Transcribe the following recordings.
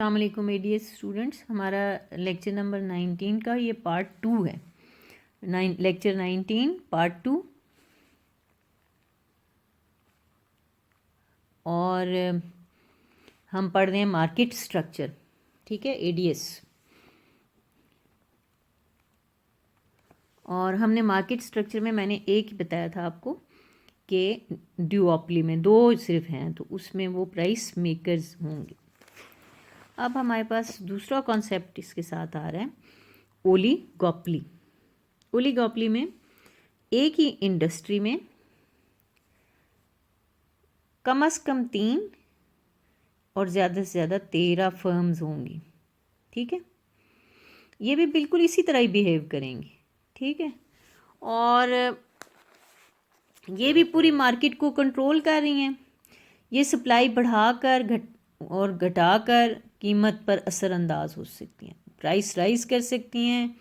अस्सलाम वालेकुम ADS students. हमारा लेक्चर नंबर 19 का ये पार्ट 2 है। Lecture 19 part 2। और हम पढ़ रहे हैं मार्केट स्ट्रक्चर, ठीक है, एडीएस। और हमने मार्केट स्ट्रक्चर में मैंने एक ही बताया था आपको कि ड्यूओपली में दो सिर्फ हैं, तो उसमें वो प्राइस मेकर्स होंगे। अब हमारे पास दूसरा कॉन्सेप्ट इसके साथ आ रहा है, ओलिगोपली। ओलिगोपली में एक ही इंडस्ट्री में कम से कम 3 और ज़्यादा से ज़्यादा 13 फर्म्स होंगी, ठीक है। ये भी बिल्कुल इसी तरह ही बिहेव करेंगी, ठीक है। और ये भी पूरी मार्केट को कंट्रोल कर रही हैं। ये सप्लाई बढ़ाकर घटाकर कीमत पर असरअंदाज हो सकती हैं। प्राइस राइज कर सकती हैं,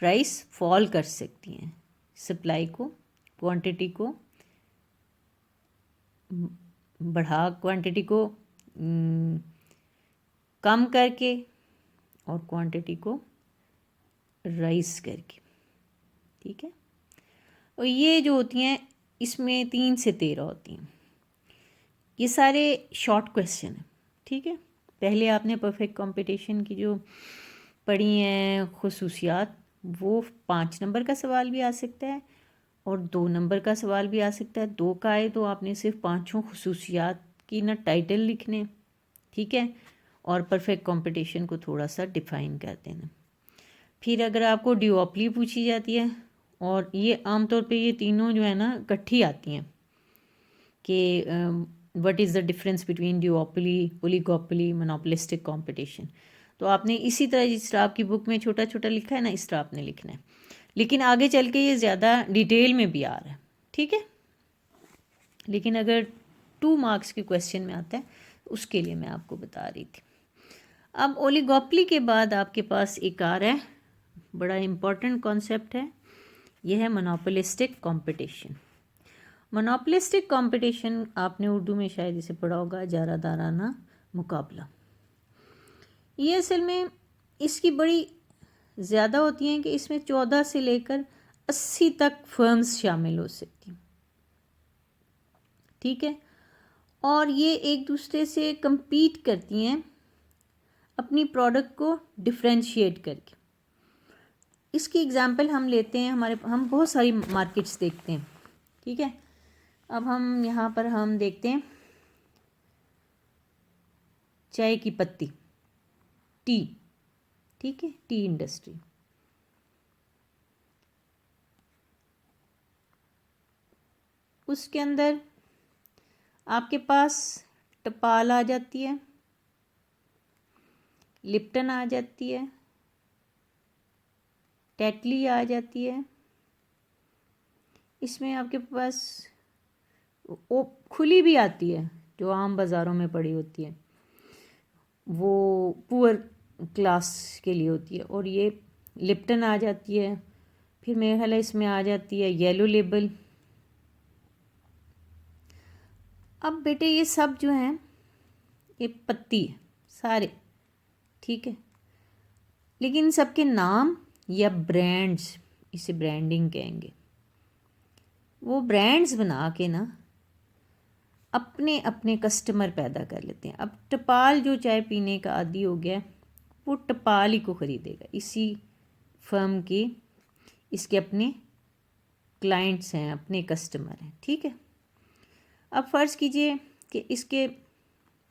प्राइस फॉल कर सकती हैं। सप्लाई को, क्वांटिटी को क्वांटिटी को कम करके और क्वांटिटी को राइज करके, ठीक है। और ये जो होती हैं इसमें 3 से 13 होती हैं। ये सारे शॉर्ट क्वेश्चन हैं, ठीक है। पहले आपने परफेक्ट कंपटीशन की जो पढ़ी हैं खुसूसियात, वो 5 नंबर का सवाल भी आ सकता है और 2 नंबर का सवाल भी आ सकता है। 2 का आए तो आपने सिर्फ 5 खुसूसियात की ना टाइटल लिखने, ठीक है, और परफेक्ट कंपटीशन को थोड़ा सा डिफाइन कर देना। फिर अगर आपको ड्यूओपली पूछी जाती है, और ये आमतौर पे ये तीनों जो है ना इकट्ठी आती हैं कि what is the difference between duopoly, oligopoly, monopolistic competition. तो आपने इसी तरह जिस तरह आपकी बुक में छोटा छोटा लिखा है ना, इस तरह आपने लिखना है। लेकिन आगे चल के ये ज़्यादा डिटेल में भी आ रहा है, ठीक है। लेकिन अगर 2 मार्क्स के क्वेश्चन में आता है, उसके लिए मैं आपको बता रही थी। अब ओलिगोपली के बाद आपके पास एक आ रहा है, बड़ा इम्पॉर्टेंट कॉन्सेप्ट है, यह है मोनोपोलिस्टिक कंपटीशन। मोनोपोलिस्टिक कंपटीशन आपने उर्दू में शायद इसे पढ़ा होगा, जारादाराना मुकाबला। ये असल में इसकी बड़ी ज़्यादा होती हैं कि इसमें 14 से लेकर 80 तक फर्म्स शामिल हो सकती हैं, ठीक है। और ये एक दूसरे से compete करती हैं अपनी प्रोडक्ट को डिफ्रेंशिएट करके। इसकी एग्जांपल हम लेते हैं, हम बहुत सारी मार्केट्स देखते हैं, ठीक है। अब हम यहाँ पर हम देखते हैं चाय की पत्ती, टी, ठीक है, टी इंडस्ट्री। उसके अंदर आपके पास टपाल आ जाती है, लिप्टन आ जाती है, टेटली आ जाती है। इसमें आपके पास वो खुली भी आती है जो आम बाज़ारों में पड़ी होती है, वो पुअर क्लास के लिए होती है। और ये लिप्टन आ जाती है। फिर मेरे ख्याल है इसमें आ जाती है येलो लेबल। अब बेटे ये सब जो हैं ये पत्ती है सारे, ठीक है। लेकिन इन सब के नाम या ब्रांड्स, इसे ब्रांडिंग कहेंगे, वो ब्रांड्स बना के ना अपने अपने कस्टमर पैदा कर लेते हैं। अब टपाल जो चाय पीने का आदी हो गया, वो टपाल ही को ख़रीदेगा, इसी फर्म के, इसके अपने क्लाइंट्स हैं, अपने कस्टमर हैं, ठीक है। अब फ़र्ज़ कीजिए कि इसके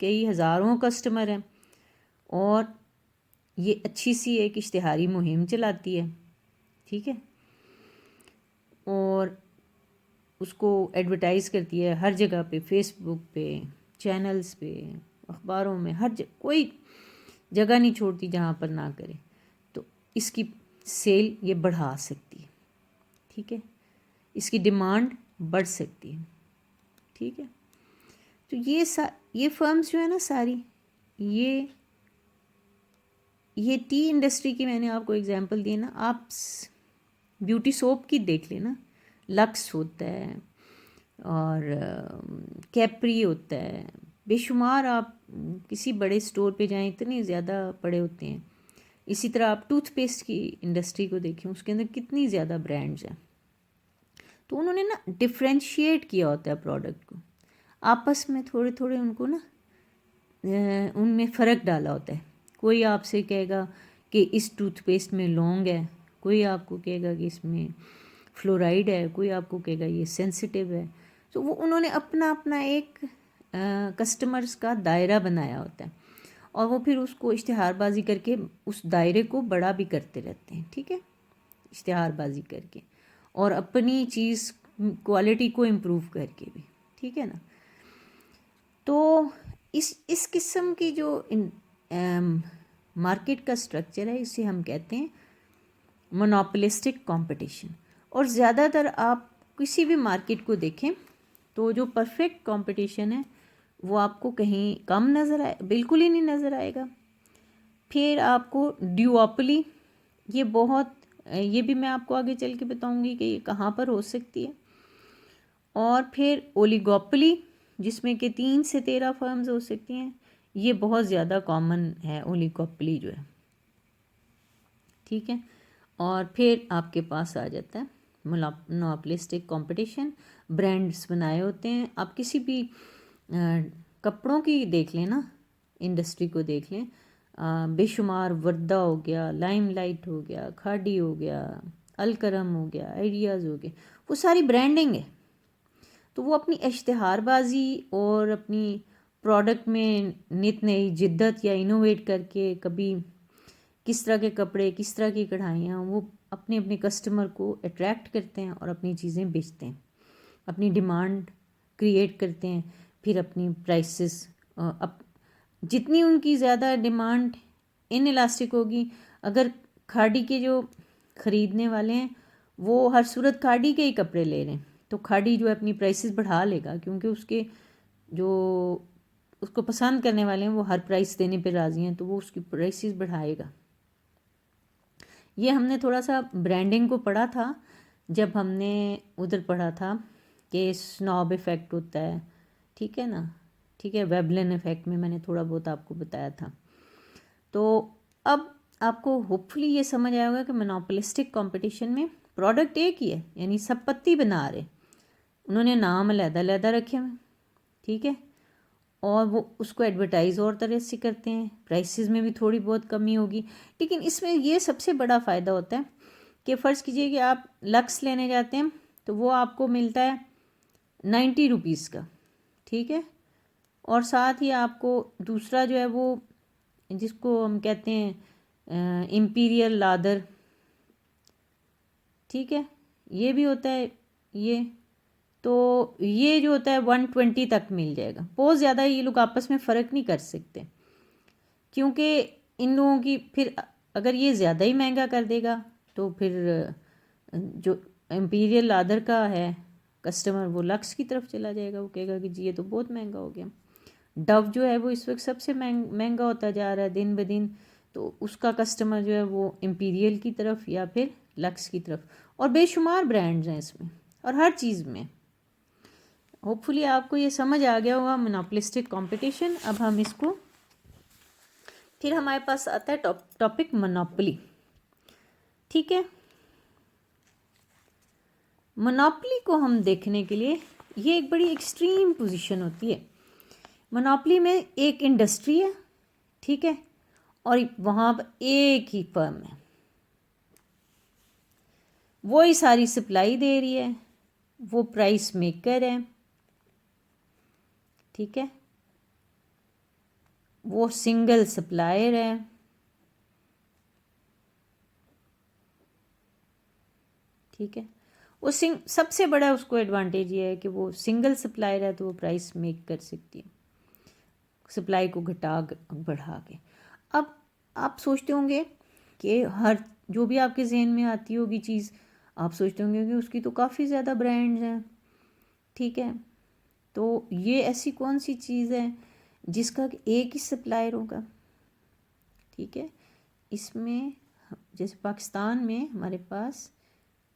कई हज़ारों कस्टमर हैं और ये अच्छी सी एक इश्तिहारी मुहिम चलाती है, ठीक है, और उसको एडवर्टाइज़ करती है हर जगह पे, फेसबुक पे, चैनल्स पे, अखबारों में, हर कोई जगह नहीं छोड़ती जहाँ पर ना करे। तो इसकी सेल ये बढ़ा सकती है, ठीक है, इसकी डिमांड बढ़ सकती है, ठीक है। तो ये फर्म्स जो है ना सारी, ये टी इंडस्ट्री की मैंने आपको एग्जांपल दी ना। आप ब्यूटी सोप की देख लेना, लक्स होता है और कैप्री होता है, बेशुमार आप किसी बड़े स्टोर पे जाएं इतने ज़्यादा पड़े होते हैं। इसी तरह आप टूथपेस्ट की इंडस्ट्री को देखें, उसके अंदर कितनी ज़्यादा ब्रांड्स हैं। तो उन्होंने ना डिफ्रेंशिएट किया होता है प्रोडक्ट को, आपस में थोड़े थोड़े उनको ना उनमें फ़र्क डाला होता है। कोई आपसे कहेगा कि इस टूथपेस्ट में लौंग है, कोई आपको कहेगा कि इसमें फ्लोराइड है, कोई आपको कहेगा ये सेंसिटिव है। तो वो उन्होंने अपना अपना एक कस्टमर्स का दायरा बनाया होता है और वो फिर उसको इश्तिहारबाजी करके उस दायरे को बड़ा भी करते रहते हैं। ठीक है, इश्तिहारबाजी करके और अपनी चीज़ क्वालिटी को इम्प्रूव करके भी। ठीक है ना। तो इस किस्म की जो मार्केट का स्ट्रक्चर है, इसे हम कहते हैं मोनोपोलिस्टिक कंपटीशन। और ज़्यादातर आप किसी भी मार्केट को देखें तो जो परफेक्ट कंपटीशन है वो आपको कहीं कम नज़र आए, बिल्कुल ही नहीं नज़र आएगा। फिर आपको ड्यूओपली, ये भी मैं आपको आगे चल के बताऊंगी कि ये कहाँ पर हो सकती है। और फिर ओलिगोपोली, जिसमें कि 3 से 13 फर्म्स हो सकती हैं, ये बहुत ज़्यादा कॉमन है ओलिगोपोली जो है। ठीक है। और फिर आपके पास आ जाता है मोनोपोलिस्टिक कंपटीशन। ब्रांड्स बनाए होते हैं। आप किसी भी कपड़ों की देख लें ना, इंडस्ट्री को देख लें, बेशुमार वर्दा हो गया, लाइमलाइट हो गया, खादी हो गया, अलकरम हो गया, आइडियाज़ हो गए, वो सारी ब्रांडिंग है। तो वो अपनी इश्तिहारबाजी और अपनी प्रोडक्ट में नित नई जिद्दत या इनोवेट करके, कभी किस तरह के कपड़े, किस तरह की कढ़ाइयाँ, वो अपने अपने कस्टमर को अट्रैक्ट करते हैं और अपनी चीज़ें बेचते हैं, अपनी डिमांड क्रिएट करते हैं। फिर अपनी प्राइसेस जितनी उनकी ज़्यादा डिमांड इन इलास्टिक होगी, अगर खाड़ी के जो ख़रीदने वाले हैं वो हर सूरत खाड़ी के ही कपड़े ले रहे हैं, तो खाड़ी जो है अपनी प्राइसेस बढ़ा लेगा, क्योंकि उसके जो उसको पसंद करने वाले हैं वो हर प्राइस देने पे राज़ी हैं, तो वो उसकी प्राइसेस बढ़ाएगा। ये हमने थोड़ा सा ब्रांडिंग को पढ़ा था जब हमने उधर पढ़ा था कि स्नॉब इफ़ेक्ट होता है। ठीक है ना। ठीक है, वेबलिन इफ़ेक्ट में मैंने थोड़ा बहुत आपको बताया था। तो अब आपको होपफुली ये समझ आया होगा कि मोनोपोलिस्टिक कंपटीशन में प्रोडक्ट एक ही है, यानी सब पत्ती बना रहे, उन्होंने नाम अलग-अलग रखे हुए। ठीक है, और वो उसको एडवर्टाइज़ और तरह से करते हैं, प्राइसेस में भी थोड़ी बहुत कमी होगी। लेकिन इसमें ये सबसे बड़ा फ़ायदा होता है कि फ़र्ज़ कीजिए कि आप लक्स लेने जाते हैं तो वो आपको मिलता है 90 रुपीज़ का। ठीक है, और साथ ही आपको दूसरा जो है वो, जिसको हम कहते हैं इम्पीरियल लादर, ठीक है, ये भी होता है। ये जो होता है 120 तक मिल जाएगा। बहुत ज़्यादा ये लोग आपस में फ़र्क नहीं कर सकते, क्योंकि इन लोगों की फिर अगर ये ज़्यादा ही महंगा कर देगा तो फिर जो इम्पीरियल लादर का है कस्टमर, वो लक्स की तरफ चला जाएगा, वो कहेगा कि जी ये तो बहुत महंगा हो गया। डव जो है वो इस वक्त सबसे महंगा होता जा रहा है दिन ब दिन, तो उसका कस्टमर जो है वो इम्पीरियल की तरफ या फिर लक्स की तरफ। और बेशुमार ब्रांड्स हैं इसमें और हर चीज़ में। होपफुली आपको ये समझ आ गया होगा मोनोपोलिस्टिक कंपटीशन। अब हम इसको, फिर हमारे पास आता है टॉपिक मोनोपोली। ठीक है, मोनोपोली को हम देखने के लिए, ये एक बड़ी एक्सट्रीम पोजीशन होती है। मोनोपोली में एक इंडस्ट्री है, ठीक है, और वहाँ पर एक ही फर्म है, वो ही सारी सप्लाई दे रही है, वो प्राइस मेकर है। ठीक है, वो सिंगल सप्लायर है। ठीक है, वो सबसे बड़ा उसको एडवांटेज ये है कि वो सिंगल सप्लायर है, तो वो प्राइस मेक कर सकती है, सप्लाई को घटा बढ़ा के। अब आप सोचते होंगे कि हर जो भी आपके जहन में आती होगी चीज़, आप सोचते होंगे कि उसकी तो काफ़ी ज़्यादा ब्रांड्स हैं। ठीक है, तो ये ऐसी कौन सी चीज़ है जिसका एक ही सप्लायर होगा। ठीक है, इसमें जैसे पाकिस्तान में हमारे पास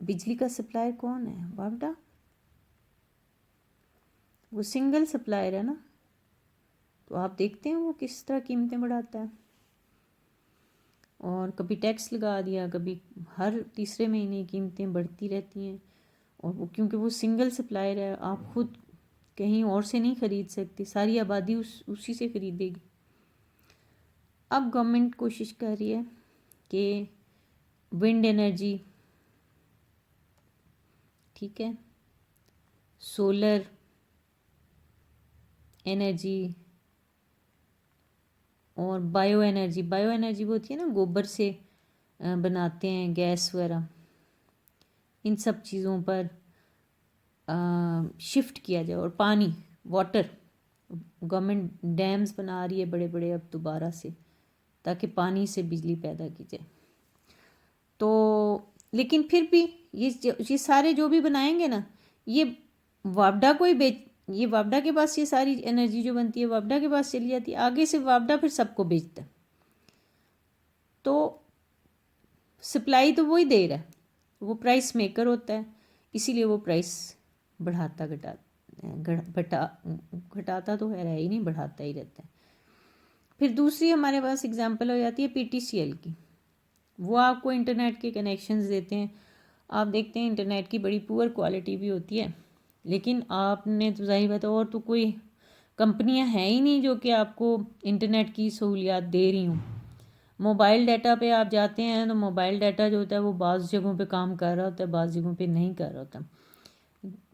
बिजली का सप्लायर कौन है, बावड़ा, वो सिंगल सप्लायर है ना। तो आप देखते हैं वो किस तरह कीमतें बढ़ाता है। और कभी टैक्स लगा दिया, कभी हर तीसरे महीने कीमतें बढ़ती रहती हैं। और वो क्योंकि वो सिंगल सप्लायर है, आप खुद कहीं और से नहीं ख़रीद सकते, सारी आबादी उसी से ख़रीदेगी। अब गवर्नमेंट कोशिश कर रही है कि विंड एनर्जी, ठीक है, सोलर एनर्जी और बायो एनर्जी वो होती है ना, गोबर से बनाते हैं गैस वगैरह, इन सब चीज़ों पर शिफ्ट किया जाए। और पानी, वाटर, गवर्नमेंट डैम्स बना रही है बड़े बड़े अब दोबारा से, ताकि पानी से बिजली पैदा की जाए। तो लेकिन फिर भी ये सारे जो भी बनाएंगे ना, ये वापडा को ही ये वापडा के पास ये सारी एनर्जी जो बनती है वापडा के पास चली जाती है, आगे से वापडा फिर सबको बेचता है। तो सप्लाई तो वही दे रहा है, वो प्राइस मेकर होता है, इसीलिए वो प्राइस घटाता तो है ही नहीं, बढ़ाता ही रहता है। फिर दूसरी हमारे पास एग्जांपल हो जाती है पीटीसीएल की। वो आपको इंटरनेट के कनेक्शंस देते हैं। आप देखते हैं इंटरनेट की बड़ी पुअर क्वालिटी भी होती है, लेकिन आपने तो जाहिर बात है, और तो कोई कंपनियां हैं ही नहीं जो कि आपको इंटरनेट की सहूलियात दे रही हूँ। मोबाइल डाटा पे आप जाते हैं तो मोबाइल डाटा जो होता है वो बाज़ जगहों पे काम कर रहा होता है, बाज़ जगहों पे नहीं कर रहा होता।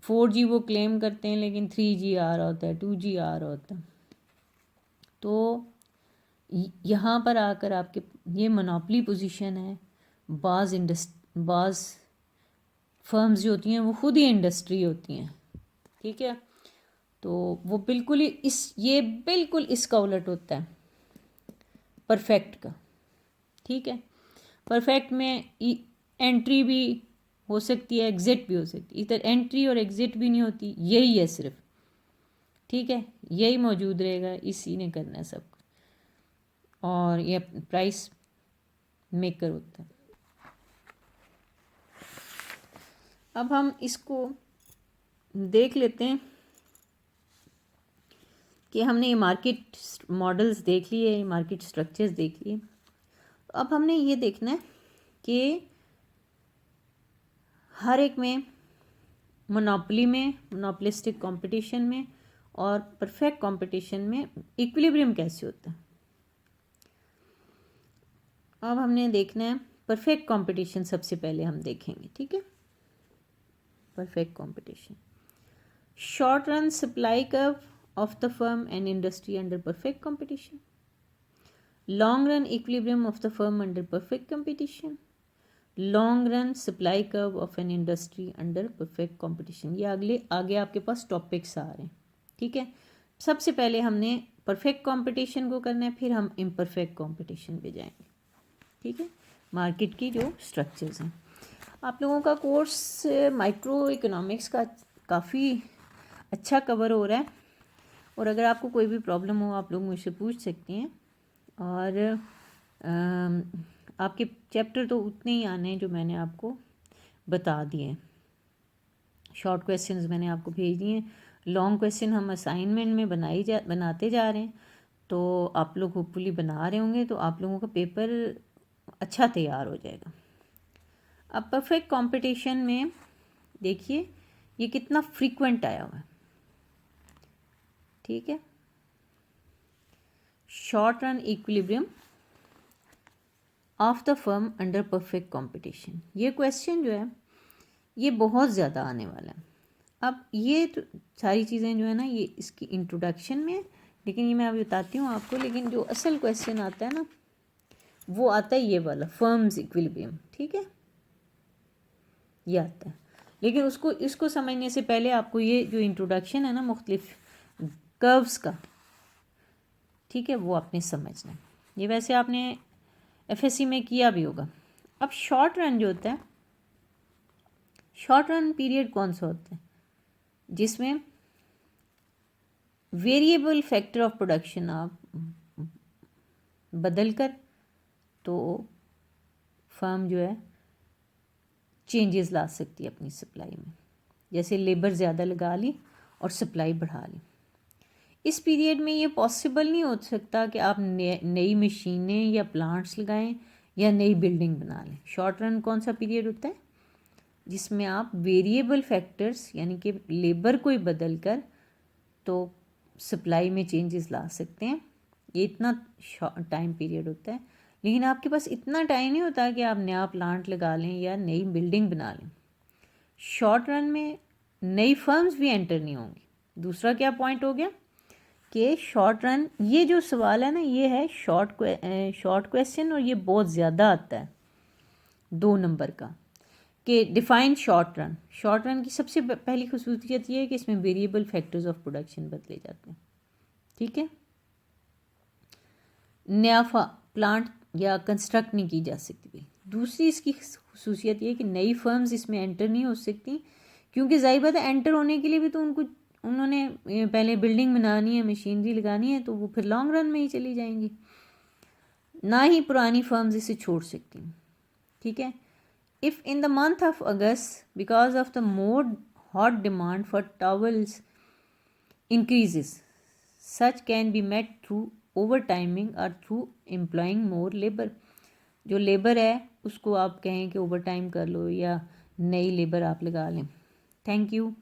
4G वो क्लेम करते हैं, लेकिन 3G आ रहा होता है, 2G आ रहा होता है। तो यहाँ पर आकर आपके ये मोनोपोली पोजीशन है। बाज़ फर्म्स जो होती हैं वो खुद ही इंडस्ट्री होती हैं, ठीक है। तो वो बिल्कुल ही ये बिल्कुल इसका उलट होता है परफेक्ट का, ठीक है। परफेक्ट में एंट्री भी हो सकती है, एग्ज़िट भी हो सकती है। इधर एंट्री और एग्ज़िट भी नहीं होती, यही है सिर्फ, ठीक है, यही मौजूद रहेगा, इसी ने करना है सब। और ये प्राइस मेकर होता है। अब हम इसको देख लेते हैं कि हमने ये मार्केट मॉडल्स देख लिए, मार्केट स्ट्रक्चर्स देख लिए। तो अब हमने ये देखना है कि हर एक में, मोनोपोली में, मोनोपोलिस्टिक कंपटीशन में और परफेक्ट कंपटीशन में इक्विलिब्रियम कैसे होता है। अब हमने देखना है परफेक्ट कंपटीशन, सबसे पहले हम देखेंगे, ठीक है। Perfect competition, short run supply curve of the firm and industry under perfect competition, long run equilibrium of the firm under perfect competition, long run supply curve of an industry under perfect competition। ये आगे आपके पास topics आ रहे हैं, ठीक है। सबसे पहले हमने परफेक्ट कंपटीशन को करना है, फिर हम इम्परफेक्ट कंपटीशन पे जाएंगे, ठीक है। मार्केट की जो स्ट्रक्चर्स हैं, आप लोगों का कोर्स माइक्रो इकोनॉमिक्स का काफ़ी अच्छा कवर हो रहा है। और अगर आपको कोई भी प्रॉब्लम हो आप लोग मुझसे पूछ सकते हैं। और आपके चैप्टर तो उतने ही आने हैं जो मैंने आपको बता दिए हैं। शॉर्ट क्वेश्चंस मैंने आपको भेज दिए हैं, लॉन्ग क्वेश्चन हम असाइनमेंट में बनाते जा रहे हैं। तो आप लोग होपफुली बना रहे होंगे, तो आप लोगों का पेपर अच्छा तैयार हो जाएगा। अब परफेक्ट कंपटीशन में देखिए ये कितना फ्रीक्वेंट आया हुआ है, ठीक है। Short run equilibrium of the firm under perfect competition, ये क्वेश्चन जो है ये बहुत ज़्यादा आने वाला है। अब ये तो सारी चीज़ें जो है ना ये इसकी इंट्रोडक्शन में है, लेकिन ये मैं अभी बताती हूँ आपको। लेकिन जो असल क्वेश्चन आता है ना वो आता है ये वाला, फर्म्स इक्विलिब्रियम, ठीक है, ये आता है। लेकिन इसको समझने से पहले आपको ये जो इंट्रोडक्शन है ना मुख्तलिफ कर्व्स का, ठीक है, वो आपने समझना है। ये वैसे आपने एफएससी में किया भी होगा। अब शॉर्ट रन जो होता है, शॉर्ट रन पीरियड कौन सा होता है जिसमें वेरिएबल फैक्टर ऑफ प्रोडक्शन आप बदल कर तो फर्म जो है चेंजेस ला सकती है अपनी सप्लाई में। जैसे लेबर ज़्यादा लगा ली और सप्लाई बढ़ा ली, इस पीरियड में ये पॉसिबल नहीं हो सकता कि आप नई मशीनें या प्लांट्स लगाएं या नई बिल्डिंग बना लें। शॉर्ट रन कौन सा पीरियड होता है जिसमें आप वेरिएबल फैक्टर्स यानी कि लेबर को ही बदल कर तो सप्लाई में चेंजेस ला सकते हैं। ये इतना टाइम पीरियड होता है, लेकिन आपके पास इतना टाइम नहीं होता कि आप नया प्लांट लगा लें या नई बिल्डिंग बना लें। शॉर्ट रन में नई फर्म्स भी एंटर नहीं होंगी। दूसरा क्या पॉइंट हो गया कि शॉर्ट रन, ये जो सवाल है ना ये है शॉर्ट क्वेश्चन और ये बहुत ज़्यादा आता है 2 नंबर का कि define short run. Short run की सबसे पहली खसूसियत ये है कि इसमें वेरिएबल फैक्टर्स ऑफ प्रोडक्शन बदले जाते हैं। ठीक है, नया प्लांट या कंस्ट्रक्ट नहीं की जा सकती भाई। दूसरी इसकी खसूसियत ये है कि नई फर्म्स इसमें एंटर नहीं हो सकती, क्योंकि ज़ाहिर बात है एंटर होने के लिए भी तो उन्होंने पहले बिल्डिंग बनानी है, मशीनरी लगानी है, तो वो फिर लॉन्ग रन में ही चली जाएंगी। ना ही पुरानी फर्म्स इसे छोड़ सकती। ठीक है, if in the month of August, because of the more hot demand for towels increases, such can be met through overtiming or through employing more labor। जो लेबर है उसको आप कहें कि ओवर टाइम कर लो या नई लेबर आप लगा लें। Thank you.